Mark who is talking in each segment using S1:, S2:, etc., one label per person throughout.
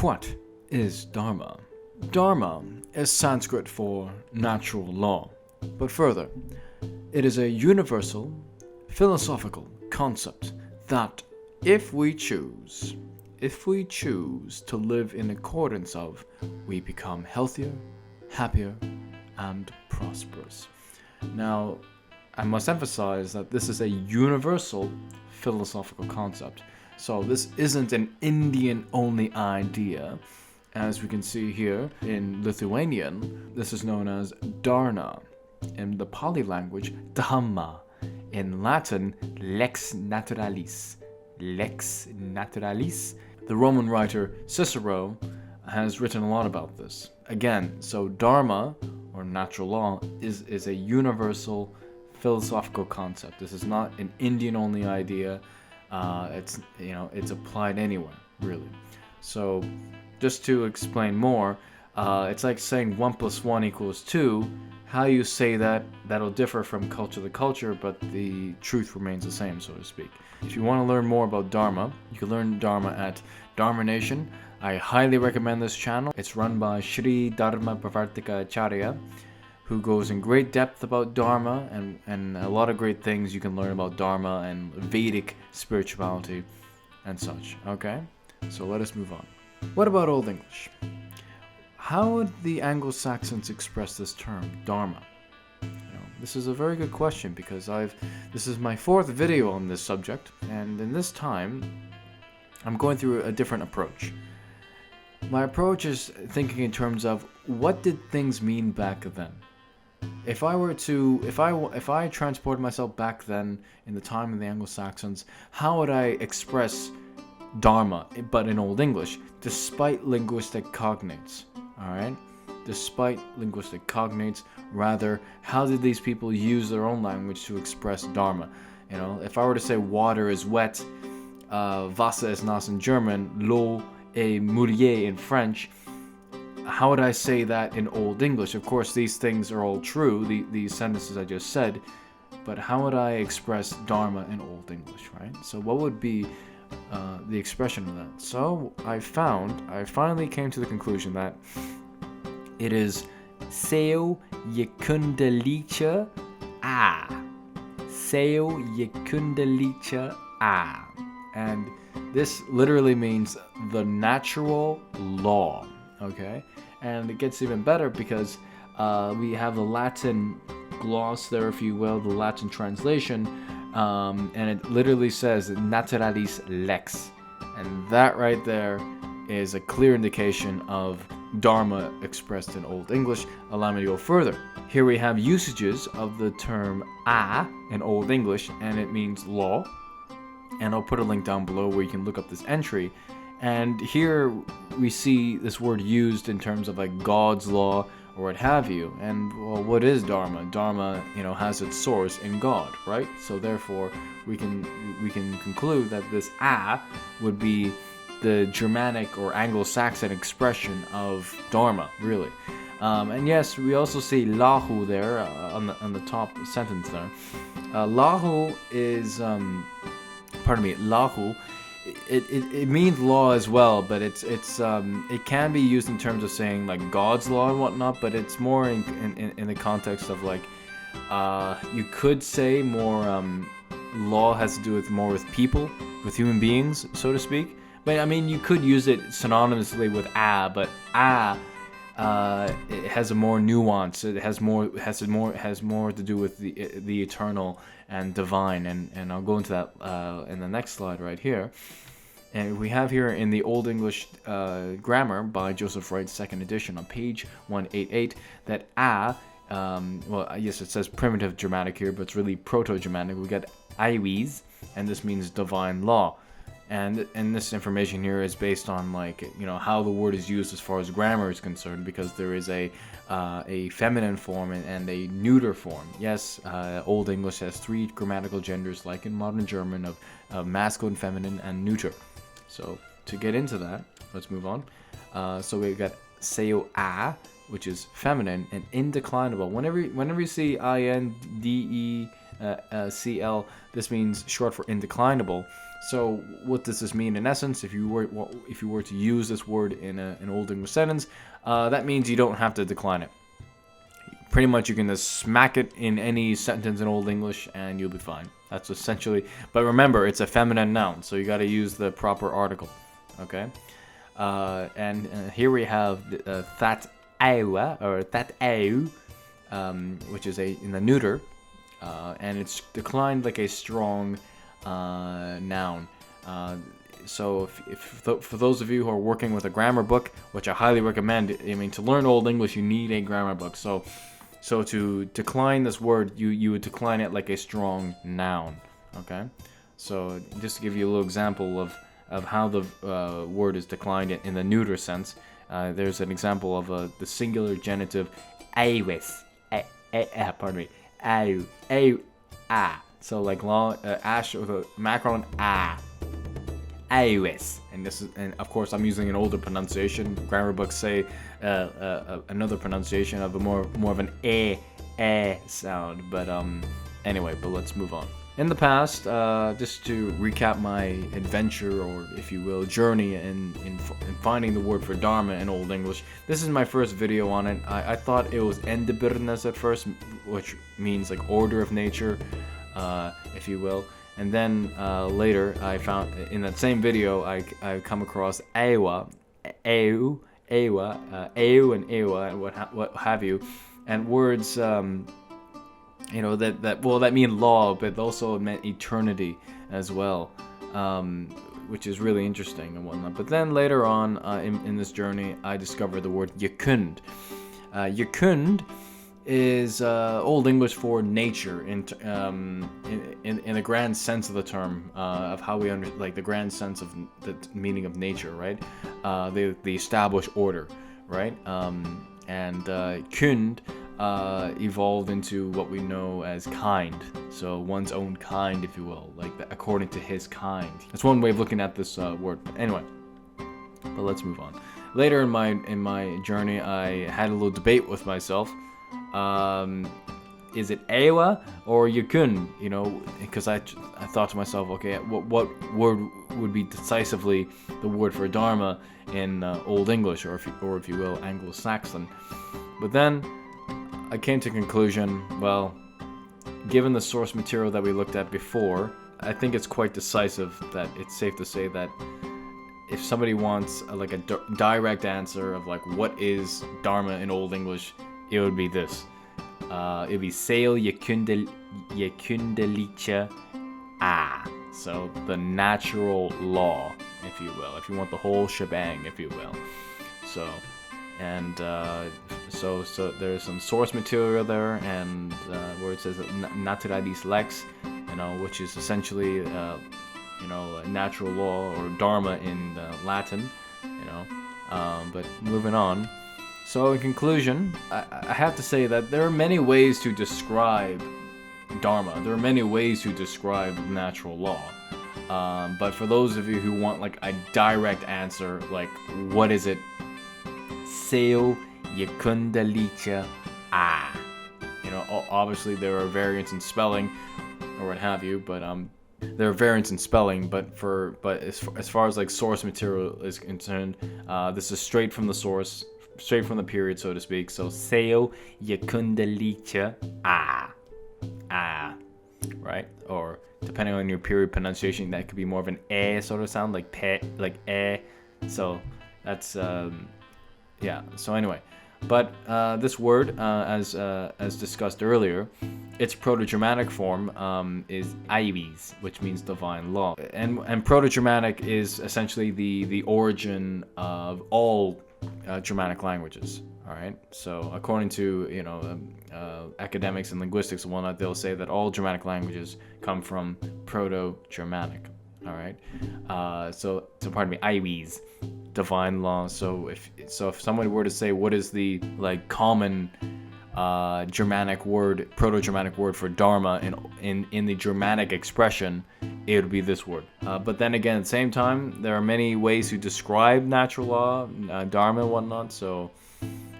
S1: What is Dharma? Dharma is Sanskrit for natural law, but further, it is a universal, philosophical concept that if we choose to live in accordance of, we become healthier, happier, and prosperous. Now, I must emphasize that this is a universal philosophical concept. So this isn't an Indian-only idea. As we can see here in Lithuanian, this is known as Dharma. In the Pali language, Dhamma. In Latin, lex naturalis. Lex naturalis. The Roman writer Cicero has written a lot about this. Again, so Dharma, or natural law, is a universal philosophical concept. This is not an Indian-only idea. It's applied anywhere, really. So, just to explain more, it's like saying 1 + 1 = 2. How you say that'll differ from culture to culture, but the truth remains the same, so to speak. If you want to learn more about Dharma, you can learn Dharma at Dharma Nation. I highly recommend this channel. It's run by Shri Dharma Pravartika Acharya, who goes in great depth about Dharma and a lot of great things you can learn about Dharma and Vedic spirituality and such. Okay? So let us move on. What about Old English? How would the Anglo-Saxons express this term, Dharma? This is a very good question because this is my 4th video on this subject, and in this time, I'm going through a different approach. My approach is thinking in terms of what did things mean back then? If I transported myself back then in the time of the Anglo-Saxons, how would I express Dharma, but in Old English, despite linguistic cognates? Alright? Despite linguistic cognates, rather, how did these people use their own language to express Dharma? If I were to say water is wet, Wasser ist nass in German, l'eau est mouillée in French, how would I say that in Old English? Of course, these things are all true, these sentences I just said, but how would I express Dharma in Old English, right? So what would be the expression of that? So I finally came to the conclusion that it is ģecyndelīce ģecyndelīce. And this literally means the natural law, okay? And it gets even better because we have the Latin gloss there, if you will, the Latin translation, and it literally says Naturalis lex. And that right there is a clear indication of Dharma expressed in Old English. Allow me to go further. Here we have usages of the term in Old English, and it means law. And I'll put a link down below where you can look up this entry. And here we see this word used in terms of like God's law or what have you. And well, what is Dharma? Dharma, has its source in God, right? So therefore, we can conclude that this would be the Germanic or Anglo-Saxon expression of Dharma, really. And yes, we also see lahu there on the top sentence there. Lahu is lahu. It means law as well, but it can be used in terms of saying like God's law and whatnot, but it's more in the context of like you could say more law has to do with more with people, with human beings, so to speak. But I mean, you could use it synonymously with but it has a more nuance. It has more to do with the eternal and divine, and I'll go into that in the next slide right here. And we have here in the Old English grammar by Joseph Wright, 2nd edition, on page 188, that well, yes, it says primitive Germanic here, but it's really Proto-Germanic. We got AEwe, and this means divine law. And this information here is based on how the word is used as far as grammar is concerned, because there is a feminine form and a neuter form. Yes, Old English has 3 grammatical genders, like in modern German, of masculine, feminine, and neuter. So to get into that, let's move on. So we've got seo which is feminine, and indeclinable. Whenever you see indecl, this means short for indeclinable. So what does this mean in essence? If you were to use this word in an Old English sentence, that means you don't have to decline it. Pretty much you can just smack it in any sentence in Old English and you'll be fine. That's essentially, but remember, it's a feminine noun, so you got to use the proper article, okay? And here we have that AEwe, or that AEwe, which is in the neuter, and it's declined like a strong noun. So for those of you who are working with a grammar book, which I highly recommend, I mean, to learn Old English, you need a grammar book. So to decline this word, you would decline it like a strong noun, okay? So just to give you a little example of how the word is declined in the neuter sense, there's an example of the singular genitive AEwes, pardon me, AEwe, so like long ash with a macron AEwes, and of course I'm using an older pronunciation. Grammar books say another pronunciation of a more of an a sound, but anyway, but let's move on. In the past, just to recap my adventure, or if you will, journey in finding the word for Dharma in Old English, this is my first video on it. I thought it was endebyrnes at first, which means like order of nature, if you will. And then later, I found in that same video, I come across AEwe, AEwe, and AEwe, and what have you, and words, you know, that mean law, but also it meant eternity as well, which is really interesting and whatnot. But then later on in this journey, I discovered the word Gecynd. Gecynd is Old English for nature in the grand sense of the term, of how we like the grand sense of the meaning of nature, right? The established order, right? And Kynd evolved into what we know as kind, so one's own kind, if you will, like according to his kind. That's one way of looking at this word. But anyway, but let's move on. Later in my journey, I had a little debate with myself. Is it AEwe or Gecynd? You know, because I thought to myself, okay, what word would be decisively the word for Dharma in Old English, or if you will, Anglo-Saxon? But then I came to the conclusion, well, given the source material that we looked at before, I think it's quite decisive that it's safe to say that if somebody wants like a direct answer of like what is Dharma in Old English, it would be this. It would be ģecyndelīce. So the natural law, if you will, if you want the whole shebang, if you will. So, and so there's some source material there, and where it says Naturalis lex, you know, which is essentially you know, natural law or Dharma in Latin, you know. But moving on. So in conclusion, I have to say that there are many ways to describe Dharma. There are many ways to describe natural law. But for those of you who want like a direct answer, like what is it? ģecyndelīce. You know, obviously there are variants in spelling or what have you, but there are variants in spelling, but as far as like source material is concerned, this is straight from the source, straight from the period, so to speak. So ģecyndelīce. Right? Or depending on your period pronunciation, that could be more of an sort of sound, like pe, like So that's yeah. So anyway, but this word, as discussed earlier, its Proto-Germanic form is AEwe, which means divine law, and Proto-Germanic is essentially the origin of all Germanic languages. All right. So according to academics and linguistics and whatnot, they'll say that all Germanic languages come from Proto-Germanic. All right. So pardon me, AEwe, divine law. So if someone were to say what is the like common Germanic word, Proto-Germanic word for Dharma in the Germanic expression, it would be this word. But then again, at the same time, there are many ways to describe natural law, Dharma and whatnot. So,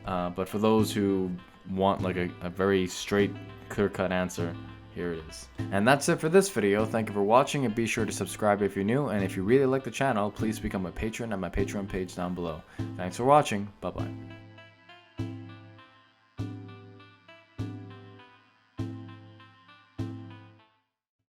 S1: but for those who want like a very straight, clear-cut answer, here it is. And that's it for this video. Thank you for watching, and be sure to subscribe if you're new, and if you really like the channel, please become a patron at my Patreon page down below. Thanks for watching. Bye bye.